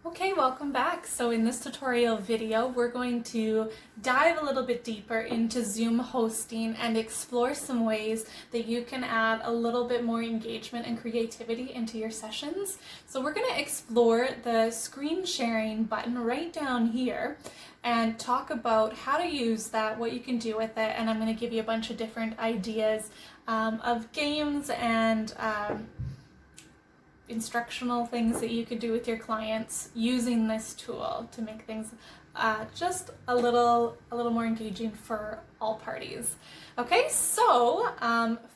Okay, welcome back. So in this tutorial video, we're going to dive a little bit deeper into Zoom hosting and explore some ways that you can add a little bit more engagement and creativity into your sessions. So we're going to explore the screen sharing button right down here and talk about how to use that, what you can do with it, and I'm going to give you a bunch of different ideas of games and instructional things that you could do with your clients using this tool to make things just a little more engaging for all parties. Okay, so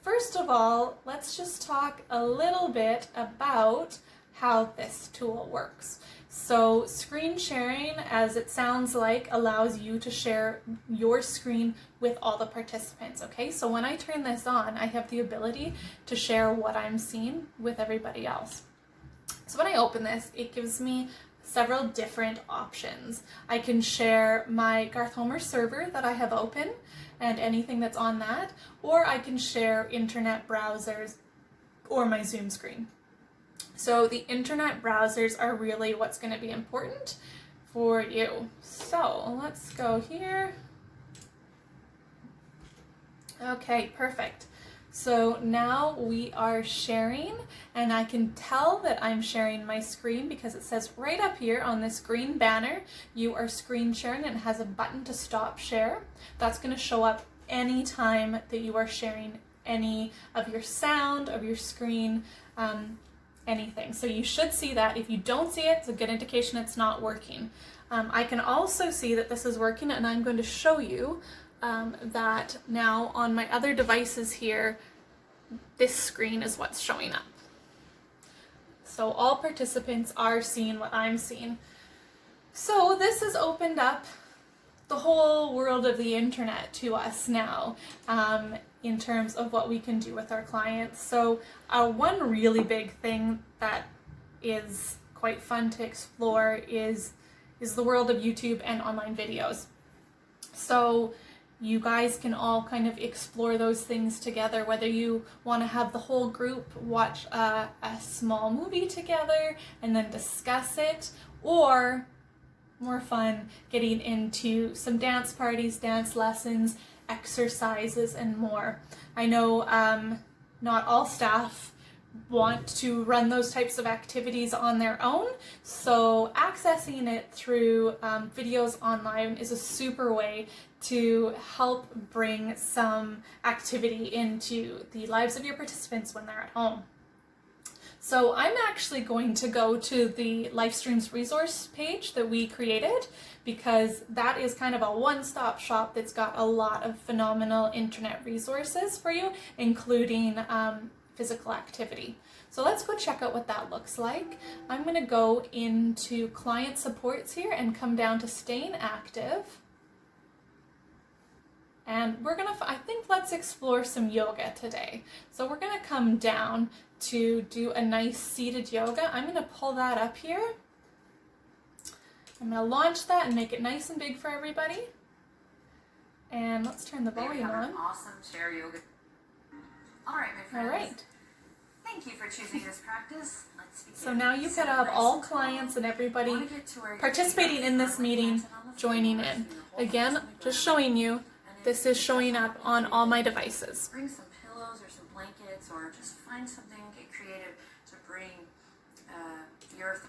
first of all, let's just talk a little bit about how this tool works. So screen sharing, as it sounds like, allows you to share your screen with all the participants, okay? So when I turn this on, I have the ability to share what I'm seeing with everybody else. So when I open this, it gives me several different options. I can share my Garth Homer server that I have open and anything that's on that, or I can share internet browsers or my Zoom screen. So the internet browsers are really what's going to be important for you. So let's go here. Okay, perfect. So now we are sharing, and I can tell that I'm sharing my screen because it says right up here on this green banner, you are screen sharing, and it has a button to stop share. That's going to show up anytime that you are sharing any of your sound, of your screen, anything. So you should see that. If you don't see it, it's a good indication it's not working. I can also see that this is working, and I'm going to show you that now on my other devices here, this screen is what's showing up. So all participants are seeing what I'm seeing. So this has opened up the whole world of the internet to us now in terms of what we can do with our clients. So one really big thing that is quite fun to explore is the world of YouTube and online videos. So you guys can all kind of explore those things together, whether you want to have the whole group watch a small movie together and then discuss it, or more fun, getting into some dance parties, dance lessons, exercises, and more. I know not all staff want to run those types of activities on their own, so accessing it through videos online is a super way to help bring some activity into the lives of your participants when they're at home. So I'm actually going to go to the Livestreams resource page that we created, because that is kind of a one-stop shop that's got a lot of phenomenal internet resources for you, including physical activity. So let's go check out what that looks like. I'm going to go into client supports here and come down to staying active. And we're gonna, I think let's explore some yoga today. So we're gonna come down to do a nice seated yoga. I'm gonna pull that up here. I'm gonna launch that and make it nice and big for everybody. And let's turn the volume on. Awesome chair yoga. All right, my friends. All right. Thank you for choosing this practice. Let's begin. So now you could have all clients and everybody participating in this meeting joining in. Again, just showing you, this is showing up on all my devices. Bring some pillows or some blankets, or just find something, get creative to bring your...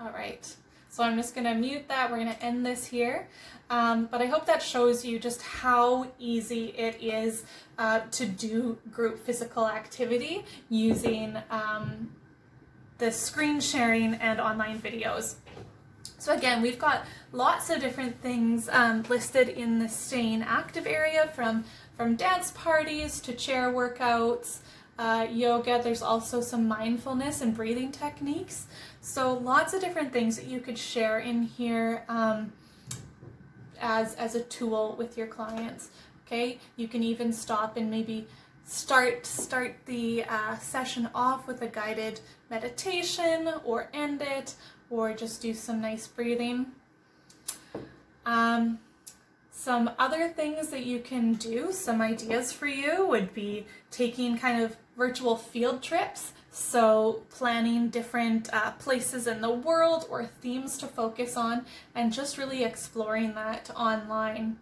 All right, so I'm just gonna mute that. We're gonna end this here. But I hope that shows you just how easy it is to do group physical activity using the screen sharing and online videos. So again, we've got lots of different things listed in the staying active area, from dance parties to chair workouts, yoga. There's also some mindfulness and breathing techniques. So lots of different things that you could share in here as a tool with your clients. Okay, you can even stop and maybe start the session off with a guided meditation, or end it, or just do some nice breathing. Some other things that you can do, some ideas for you would be taking kind of virtual field trips. So planning different places in the world or themes to focus on and just really exploring that online.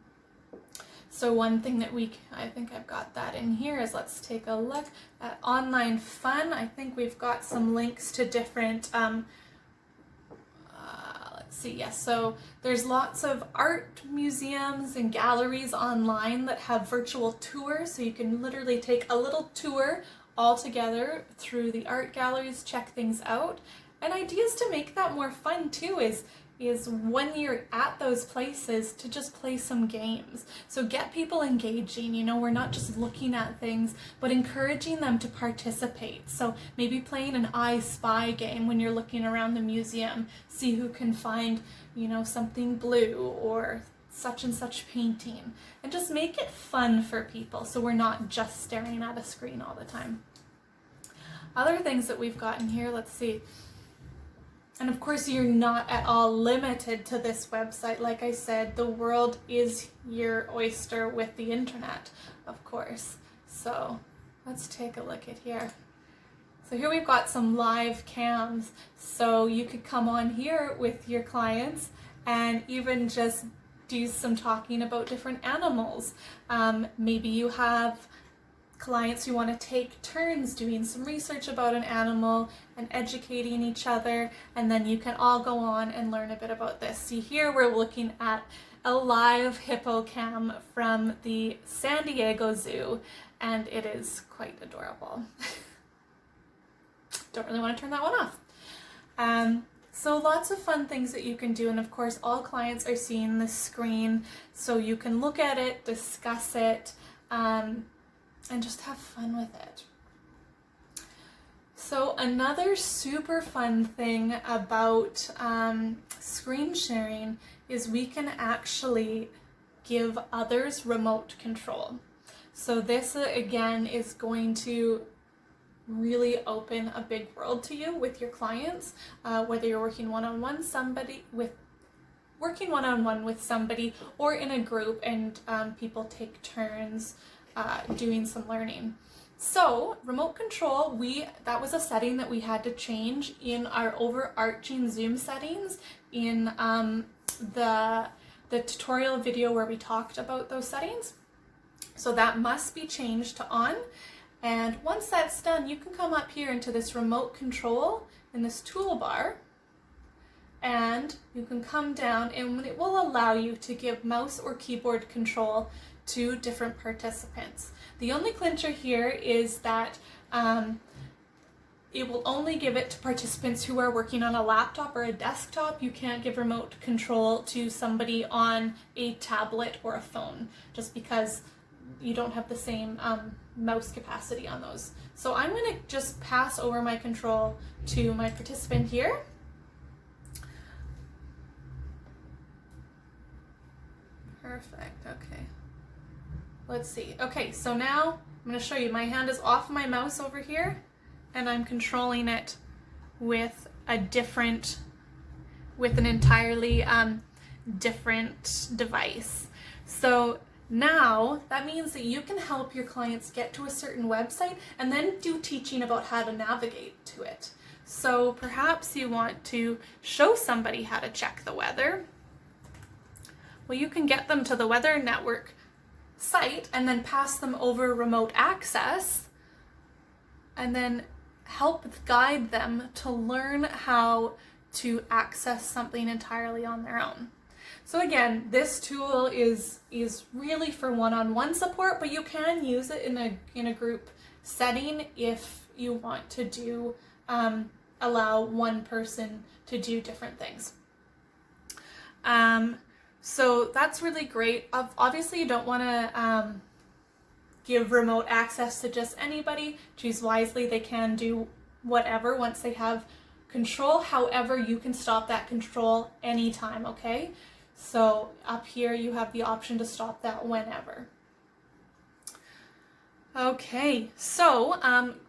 So one thing that I think I've got that in here is, let's take a look at online fun. I think we've got some links to different yes, so there's lots of art museums and galleries online that have virtual tours, so you can literally take a little tour all together through the art galleries, check things out. And ideas to make that more fun too is when you're at those places to just play some games. So get people engaging, you know, we're not just looking at things, but encouraging them to participate. So maybe playing an I Spy game when you're looking around the museum, see who can find, you know, something blue or such and such painting, and just make it fun for people so we're not just staring at a screen all the time. Other things that we've got in here, let's see. And of course, you're not at all limited to this website. Like I said, the world is your oyster with the internet, of course. So let's take a look at here. So here we've got some live cams. So you could come on here with your clients and even just do some talking about different animals. Maybe you have clients who want to take turns doing some research about an animal and educating each other, and then you can all go on and learn a bit about this. See, here we're looking at a live hippocam from the San Diego Zoo, and it is quite adorable. Don't really want to turn that one off. So lots of fun things that you can do, and of course all clients are seeing the screen, so you can look at it, discuss it, and just have fun with it. So another super fun thing about screen sharing is we can actually give others remote control. So this again is going to really open a big world to you with your clients, whether you're working one-on-one with somebody or in a group and people take turns doing some learning. So remote control, that was a setting that we had to change in our overarching Zoom settings in the tutorial video where we talked about those settings. So that must be changed to on. And once that's done, you can come up here into this remote control in this toolbar, and you can come down and it will allow you to give mouse or keyboard control to different participants. The only clincher here is that it will only give it to participants who are working on a laptop or a desktop. You can't give remote control to somebody on a tablet or a phone, just because you don't have the same mouse capacity on those. So I'm going to just pass over my control to my participant here. Perfect, okay. Let's see. Okay, so now I'm going to show you. My hand is off my mouse over here, and I'm controlling it with an entirely different device. So now that means that you can help your clients get to a certain website and then do teaching about how to navigate to it. So perhaps you want to show somebody how to check the weather. Well, you can get them to the Weather Network site and then pass them over remote access and then help guide them to learn how to access something entirely on their own. So again, this tool is really for one-on-one support, but you can use it in a group setting if you want to do allow one person to do different things. So that's really great. Obviously, you don't want to give remote access to just anybody. Choose wisely. They can do whatever once they have control. However, you can stop that control anytime, okay? So up here, you have the option to stop that whenever. Okay, so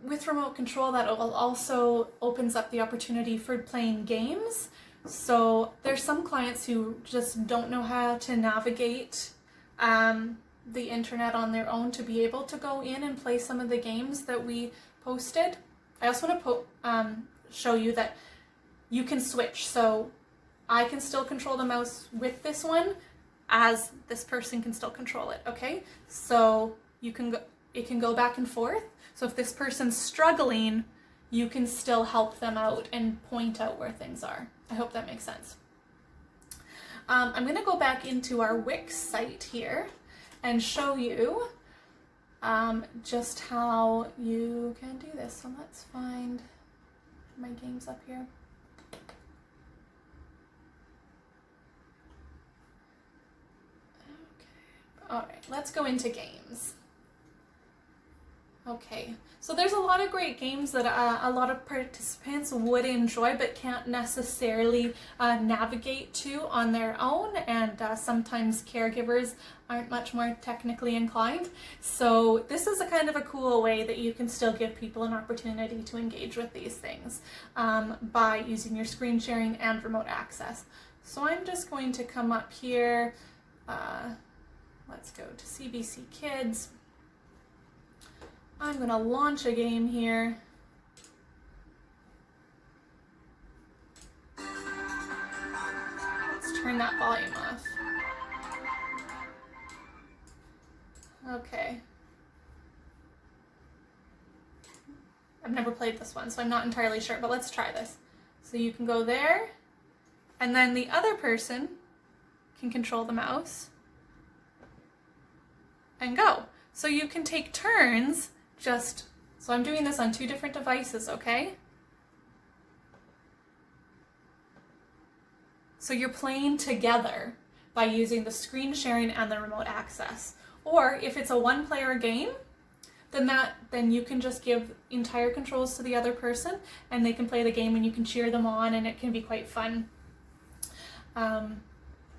with remote control, that also opens up the opportunity for playing games. So there's some clients who just don't know how to navigate the internet on their own to be able to go in and play some of the games that we posted. I also want to show you that you can switch. So I can still control the mouse with this one as this person can still control it, okay? So you can go, it can go back and forth. So if this person's struggling, you can still help them out and point out where things are. I hope that makes sense. I'm going to go back into our Wix site here and show you just how you can do this. So let's find my games up here. Okay. All right, let's go into games. Okay, so there's a lot of great games that a lot of participants would enjoy but can't necessarily navigate to on their own, and sometimes caregivers aren't much more technically inclined. So this is a kind of a cool way that you can still give people an opportunity to engage with these things by using your screen sharing and remote access. So I'm just going to come up here, let's go to CBC Kids. I'm going to launch a game here. Let's turn that volume off. Okay. I've never played this one, so I'm not entirely sure, but let's try this. So you can go there, and then the other person can control the mouse and go. So you can take turns. So I'm doing this on 2 different devices, okay? So you're playing together by using the screen sharing and the remote access. Or if it's a 1-player game, then you can just give entire controls to the other person and they can play the game and you can cheer them on, and it can be quite fun.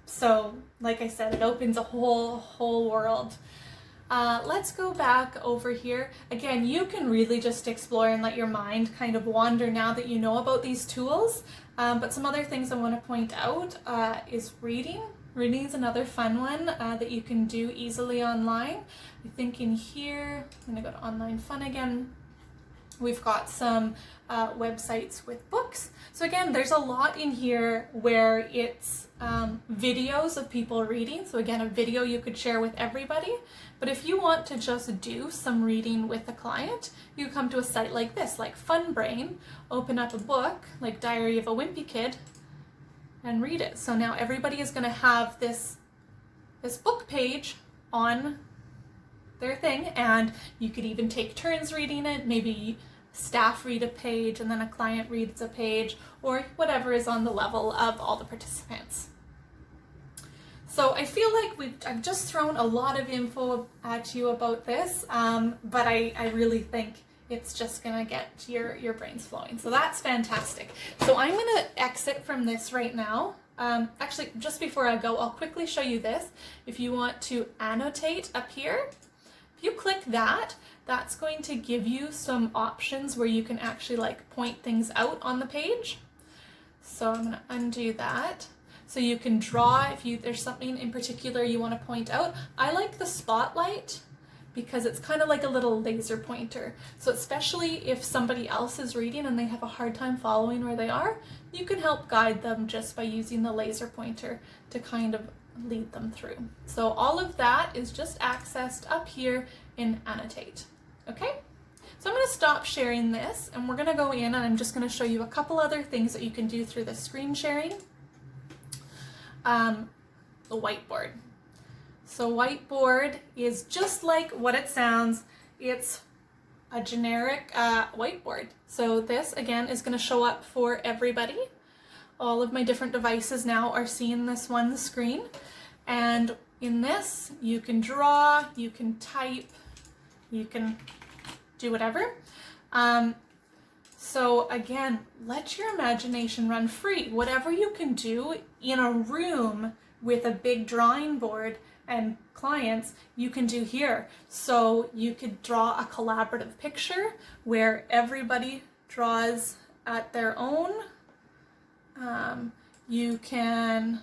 So like I said, it opens a whole world. Let's go back over here. Again, you can really just explore and let your mind kind of wander now that you know about these tools. But some other things I want to point out is reading. Reading is another fun one that you can do easily online. I think in here, I'm going to go to Online Fun again. We've got some websites with books. So again, there's a lot in here where it's videos of people reading. So again, a video you could share with everybody. But if you want to just do some reading with a client, you come to a site like this, like FunBrain, open up a book like Diary of a Wimpy Kid and read it. So now everybody is going to have this book page on their thing, and you could even take turns reading it. Maybe staff read a page and then a client reads a page, or whatever is on the level of all the participants. So I feel like I've just thrown a lot of info at you about this, but I really think it's just gonna get your brains flowing. So that's fantastic. So I'm gonna exit from this right now. Actually, just before I go, I'll quickly show you this. If you want to annotate up here, if you click that, that's going to give you some options where you can actually like point things out on the page. So I'm gonna undo that. So you can draw if there's something in particular you want to point out. I like the spotlight because it's kind of like a little laser pointer. So especially if somebody else is reading and they have a hard time following where they are, you can help guide them just by using the laser pointer to kind of lead them through. So all of that is just accessed up here in Annotate. Okay? So I'm going to stop sharing this and we're going to go in and I'm just going to show you a couple other things that you can do through the screen sharing. The Whiteboard. So Whiteboard is just like what it sounds. It's a generic whiteboard. So this again is going to show up for everybody. All of my different devices now are seeing this one screen, and in this you can draw, you can type, you can do whatever. So again, let your imagination run free. Whatever you can do in a room with a big drawing board and clients, you can do here. So you could draw a collaborative picture where everybody draws at their own. You could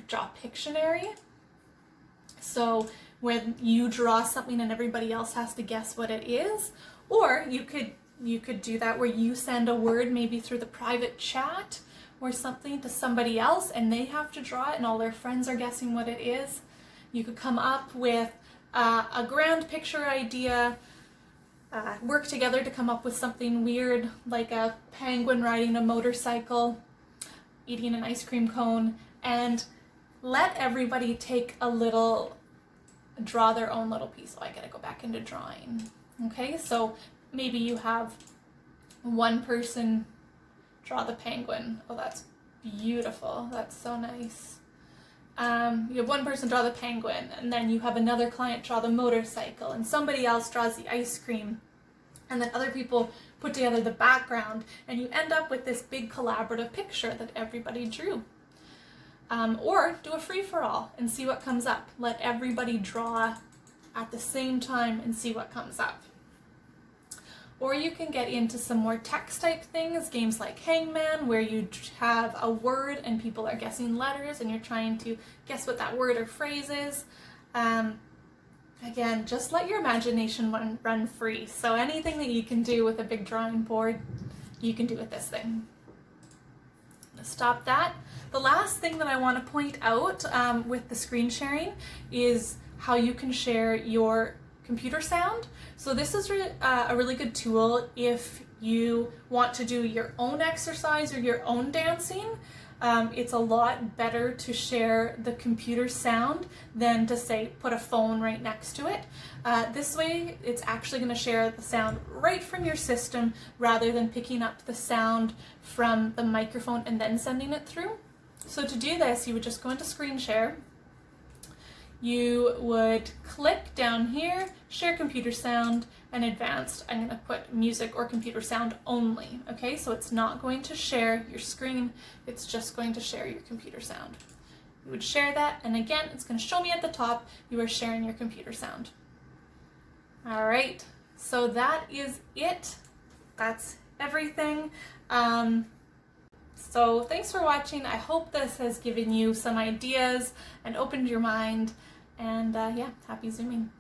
draw Pictionary. So when you draw something and everybody else has to guess what it is, or you could do that where you send a word maybe through the private chat or something to somebody else and they have to draw it and all their friends are guessing what it is. You could come up with a grand picture idea, work together to come up with something weird like a penguin riding a motorcycle, eating an ice cream cone, and let everybody take a little, draw their own little piece. Oh, I gotta go back into drawing. Okay, so maybe you have one person draw the penguin. Oh, that's beautiful. That's so nice. You have one person draw the penguin, and then you have another client draw the motorcycle, and somebody else draws the ice cream, and then other people put together the background, and you end up with this big collaborative picture that everybody drew. Or do a free-for-all and see what comes up. Let everybody draw at the same time and see what comes up. Or you can get into some more text type things, games like Hangman, where you have a word and people are guessing letters and you're trying to guess what that word or phrase is. Again, just let your imagination run free. So anything that you can do with a big drawing board, you can do with this thing. Stop that. The last thing that I want to point out with the screen sharing is how you can share your computer sound. So this is a really good tool if you want to do your own exercise or your own dancing. It's a lot better to share the computer sound than to say put a phone right next to it. This way it's actually going to share the sound right from your system rather than picking up the sound from the microphone and then sending it through. So to do this, you would just go into screen share. You would click down here, share computer sound, and advanced. I'm going to put music or computer sound only. Okay, so it's not going to share your screen, it's just going to share your computer sound. You would share that, and again, it's going to show me at the top you are sharing your computer sound. All right, so that is it. That's everything. So thanks for watching. I hope this has given you some ideas and opened your mind. And yeah, happy Zooming.